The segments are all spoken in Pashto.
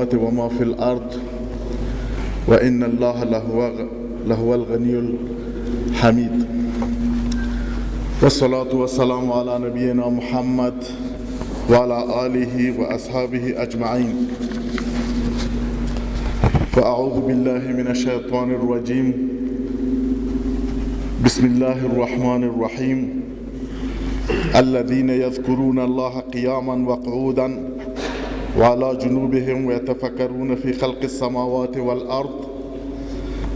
وما في الأرض وإن الله لهو الغني الحميد. والصلاة والسلام على نبينا محمد وعلى آله وأصحابه أجمعين. فأعوذ بالله من الشيطان الرجيم. بسم الله الرحمن الرحيم. الذين يذكرون الله قياما وقعودا وعلى جنوبهم ويتفكرون في خلق السماوات والأرض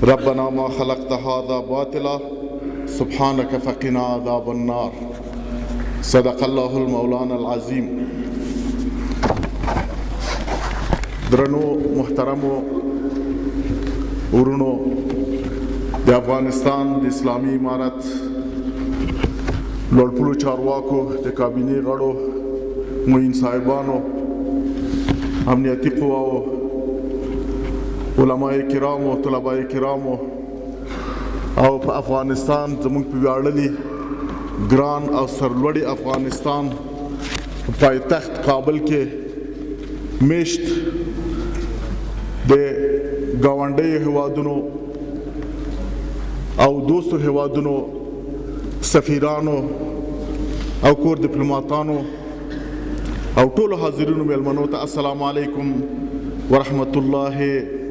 ربنا ما خلقت هذا باطلا سبحانك فقنا عذاب النار. صدق الله المولانا العظيم. درنو محترمو ورونو د افغانستان د اسلامي امارت لوړپوړو چارواکو د کابینې غړو معین صاحبانو امنیتي قواو علماء کرامو طلباء کرامو او په افغانستان زموږ په ویاړلي ګران او سرلوړي افغانستان په پایتخت کابل کې میشت د ګاونډیو هیوادونو او دوستو هیوادونو سفیرانو او کور ډیپلوماټانو او ټولو حاضرینو میلمنو ته السلام علیکم ورحمت الله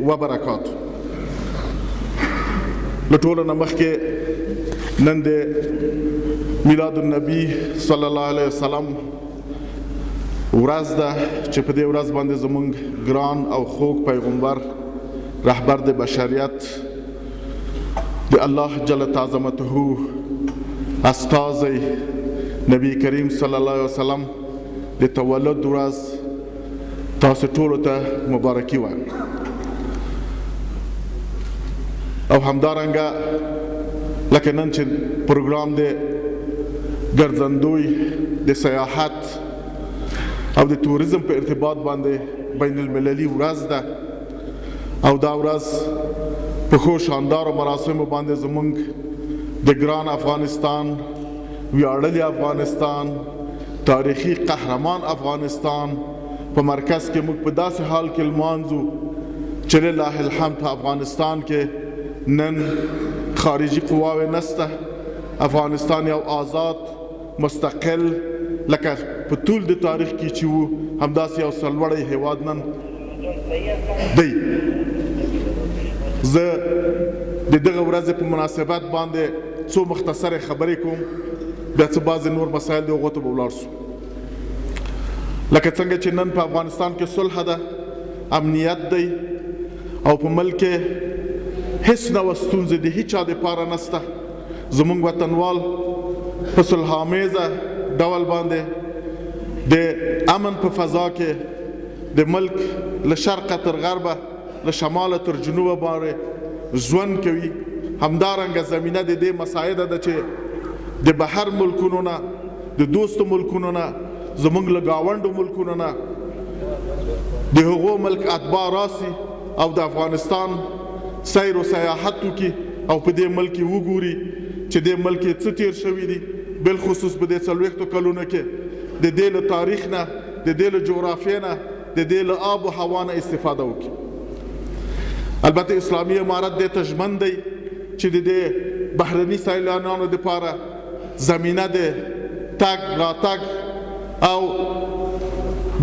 وبرکاتو. له ټولو نه مخکې نن د میلاد النبی صلی الله علیه وسلم ورځ ده چې په دې ورځ باندې زموږ ګران او خوږ پیغمبر رهبر د بشریت د الله جل تعظمته استازی نبی کریم صلی الله علیه وسلم د تولد ورځ تاسو ټولو ته مبارکي وایم او همدارنګه لکه نن چې پروګرام د ګرځندوی د سیاحت او د توریزم په ارتباط باندې بین المللي ورځ ده او دا ورځ په ښو شاندارو مراسمو باندې زموږ د ګران افغانستان ویاړلي افغانستان تاریخي قهرمان افغانستان په مرکز کې موږ په داسې حال کې لمانځو چې لله الحمد په افغانستان کې نن خارجي قواوې نسته. افغانستان یو آزاد مستقل لکه په ټول د تاریخ کې چې وو همداسې یو سرلوړی هیواد نن دی. زه د دغه ورځې په مناسبت باندې څو مختصرې خبرې کوم، بیا څه بعضې نور مسایل دی هغو ته به ولاړ شو. لکه څنګه چې نن په افغانستان کې صلح ده، امنیت دی او په ملک کې هیڅ ډول ستونزې د هیچا دپاره نشته. زموږ وطنوال په صلحامیزه ډول باندې د امن په فضا کې د ملک له شرقه تر غربه له شماله تر جنوبه باندې ژوند کوي. همدارنګه زمینه د دې مساعده ده چې د بهر ملکونو نه د دوستو ملکونو نه زموږ له ګاونډو ملکونو نه د هغو ملک اتباع راسي او د افغانستان سیر و سیاحت وکړي او په دې ملک کې وګوري چې دې ملک کې څه تیر شوي دي، بالخصوص په دې 40 کلونو کې د دې له تاریخ نه، د دې له جغرافیې نه، د دې له آب و هوا نه استفاده وکړي. البته اسلامي امارت دې ته ژمن دی چې د دې بهرني سیلانیانو دپاره زمینه د تګ راتګ او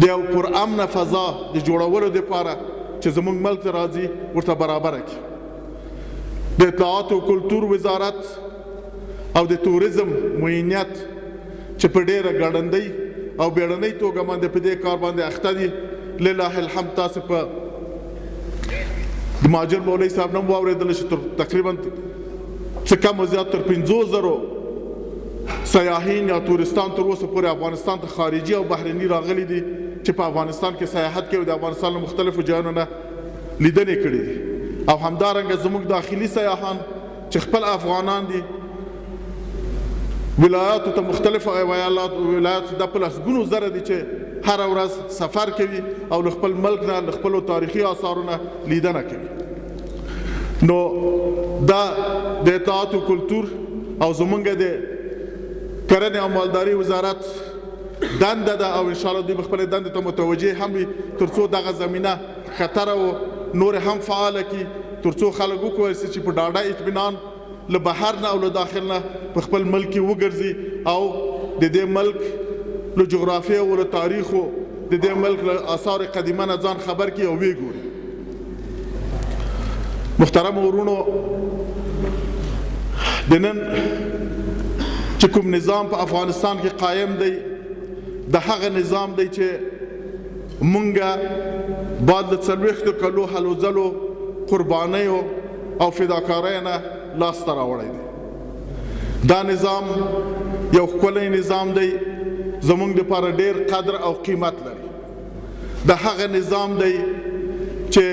د یو پرامنه فضا د جوړولو دپاره چې زموږ ملک ته راځي ورته برابره کړي. د اطلاعات او کلتور وزارت او د توریزم معینیت چې په ډېره ګړندۍ او بیړنۍ توګه باندې په دې کار باندې اخته دي. لله الحمد تاسو په د مهاجر مولوي صاحب نه مو واورېدله چې تقریبا څه کم و زیات تر 50,000 سیاحین یا تورستان تر اوسه پورې افغانستان ته خارجي او بهرني راغلي دي چې په افغانستان کې سیاحت کوي، د افغانستان له مختلفو ځایونو نه لیدنې کړي دي. او همدارنګه زموږ داخلي سیاحان چې خپل افغانان دي ولایاتو ته مختلفو ولایاتو د په لسګونو زره دي چې هره ورځ سفر کوي او له خپل ملک نه له خپلو تاریخي آثارو نه لیدنه کوي. نو دا د اطلاعات و کلتور او زمونږ د کرنې او مالداري وزارت دنده ده او انشاءالله دوی به خپلې دندې ته متوجه هم وي تر څو دغه زمینه خطر او نور هم فعال کی ترڅو خلک وکوي چې په ډاډه اطمینان له بهر نه او له داخل نه په خپل ملک کې وګرځي او د دې ملک له جغرافیه او له تاریخو د دې ملک له آثار قدیمه نه ځان خبر کړي او وګوري. محترم ورونو، د نن چې کوم نظام په افغانستان کې قایم دی د هغه نظام دی چې مونږه بعد له 40 کلو هلو ځلو قربانیو او فداکاریو نه لاسته راوړی دی. دا نظام یو ښکلی نظام دی، زمونږ دپاره ډېر قدر او قیمت لري. د هغه نظام دی چې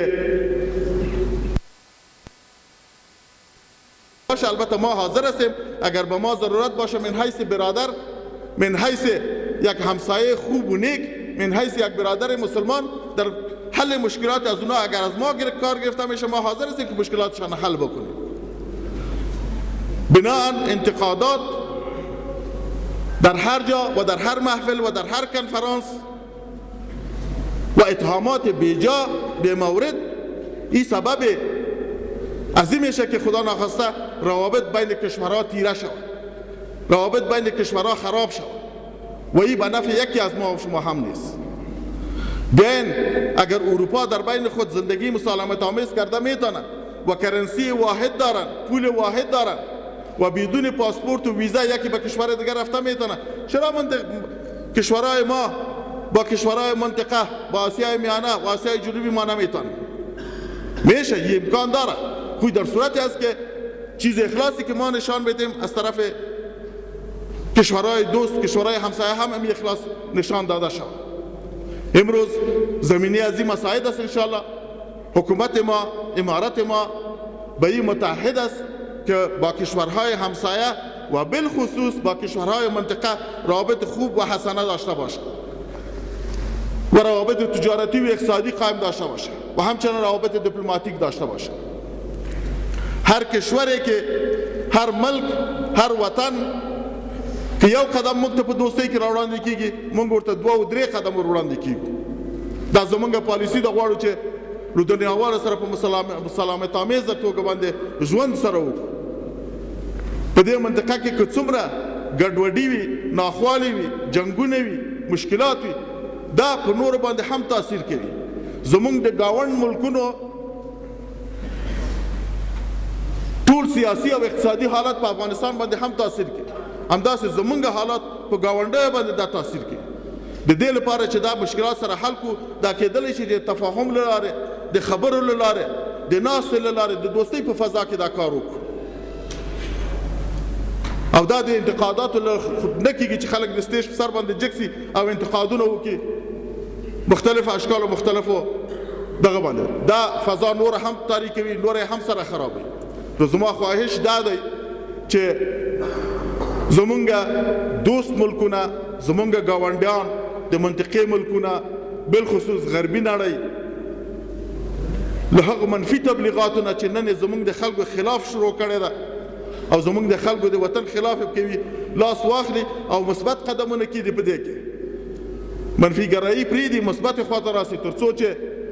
البته ما حاضر هستیم اگر به ما ضرورت باشه من حیث برادر، من حیث یک همسایه خوب و نیک، من حیث یک برادر مسلمان در حل مشکلات از اونا اگر از ما کار گرفته میشه ما حاضر هستیم که مشکلاتشان حل بکنیم. بناء انتقادات در هر جا و در هر محفل و در هر کنفرانس و اتهامات بیجا به مورد این سبب از این میشه که خدا نخواسته روابط بین کشورها تیره شود، روابط بین کشورها خراب شود و این به نفع یکی از ما و شما هم نیست. بیاین اگر اروپا در بین خود زندگی مسالمت آمیز کرده میتونه و کرنسی واحد دارن، پول واحد دارن و بدون پاسپورت و ویزا یکی به کشور دیگر رفته میتونه، چرا کشورهای ما با کشورهای منطقه با آسیای میانه و آسیای جنوبی ما نمیتونه؟ میشه، یه امکان داره. خود در صورتی است که چیز اخلاصی که ما نشان بدیم از طرف کشورهای دوست، کشورهای همسایه هم این اخلاص نشان داده شد. امروز زمینی از این مساعد است. انشاءالله حکومت ما، امارت ما به این متحد است که با کشورهای همسایه و بالخصوص با کشورهای منطقه روابط خوب و حسنه داشته باشه و روابط تجارتی و اقتصادی قائم داشته باشه و همچنین روابط دیپلماتیک داشته باشه. هر کشوری که هر ملک، هر وطن که یو قدم موږ ته په دوستۍ کې راوړاندې کیږي موږ ورته 2 او 3 قدم وړاندې کیږو. دا زموږ پالیسي د غواړو چې له دنیاوالو سره په مسالمت آمیزه توګه باندې ژوند سره وکړو. په دې منطقه کې که څومره ګډوډي وي، ناخوالې وي، جنګونه وي، مشکلات وي، دا په نورو باندې هم تاثیر کوي. زموږ د ګاونډ ملکونو ټول سیاسي او اقتصادي حالت په افغانستان باندې هم تاثیر کوي. همداسې زمونږ حالات په ګاونډیو باندې دا تاثیر کوي. د دې لپاره چې دا مشکلات سره حل کړو، دا کېدلی شي د تفاهم له لارې، د خبرو له لارې، د ناستې له لارې، د دوستۍ په فضا کې دا کار وکړو. او دا د انتقاداتو نه کېږي چې خلک د سټیج په سر باندې جګ سي او انتقادونه وکړي مختلف اشکال و مختلفو دغه باندې. دا فضا نور هم تاریکوي، نور هم سره خرابوي. نو زما خواهش دا دی چې زمونږ دوست ملکونه، زمونږ ګاونډیان، د منطقې ملکونه، بالخصوص غربي نړۍ له هغو منفي تبلیغاتو نه چې نن زمونږ د خلکو خلاف شروع کړې ده او زمونږ د خلکو د وطن خلاف کوي، لاس واخلي او مثبت قدمونه کېږي. په دې کې منفي ګرایي پرېږدي، مثبت خواته راسي تر څو چې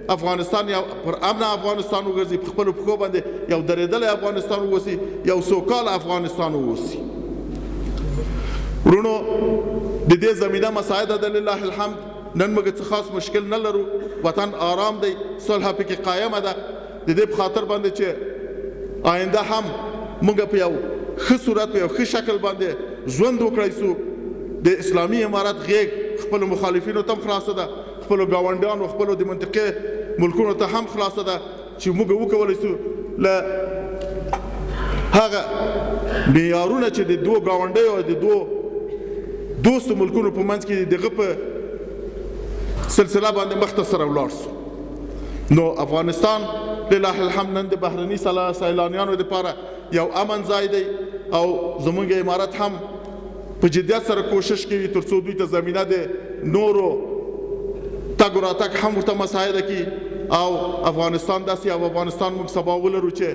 افغانستان یو پر امن افغانستان وګرځي، په خپلو پښو باندې یو درېدلی افغانستان واوسي، یو سوکاله افغانستان واوسي. ورونو، د دې زمینه مساعده ده لله الحمد. نن موږ څه خاص مشکل نه لرو، وطن آرام دی، صلح پکې قایمه ده. د دې په خاطر باندې چې آینده هم موږ په یو ښه صورت، په یو ښه شکل باندې ژوند وکړی سو. د اسلامي امارت غیږ خپلو مخالفینو ته هم خلاصه ده، خپلو ګاونډیانو، خپلو د منطقې ملکونو ته هم خلاصه ده چې موږ وکولی سو له هغه معیارونه چې د دوو ګاونډیو او د دوو دوستو ملکونو په منځ کې دغه په سلسله باندې مخته سره ولاړ سو. نو افغانستان لله الحمد نن د بهرني سیلانیانو لپاره یو امن ځای دی او زموږ امارت هم په جدیت سره کوشش کوي تر څو دوی ته زمینه د نورو تګ و راتګ هم ورته مساعده کړي او افغانستان داسې یو افغانستان موږ سبا ولرو چې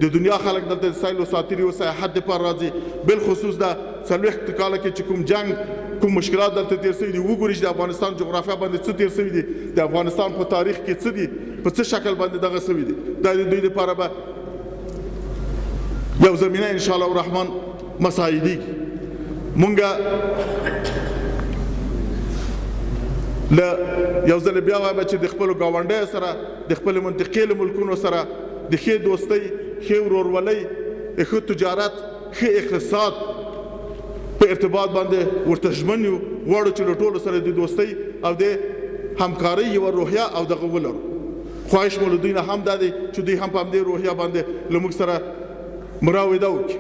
د دنیا خلک دلته د سیل و ساتیري و سیاحت دپاره راځي. بالخصوص دا 40 کاله کې چې کوم جنګ، کوم مشکلات دلته تیر شوي دي، وګورئ چې د افغانستان جغرافیه باندې څه تیر شوي دي، د افغانستان په تاریخ کې څه دي، په څه شکل باندې دغه سوي دي دا د دوی لپاره به یو زمینه ان شاء الله الرحمن مساعدېږي. مونږ له یو ځل بیا وایم چې د خپلو ګاونډیو سره د خپلو منطقې له ملکونو سره د ښې دوستۍ ښې ورورولۍ ښه تجارت ښه اقتصاد په ارتباط باندې ورته ژمن یو غواړو چې له ټولو سره د دوستۍ او د همکارۍ یوه روحیه او دغه ولرو. خواهش مو له دوی نه هم دا دی چې دوی هم په همدې روحیه باندې له موږ سره مراوده وکړي.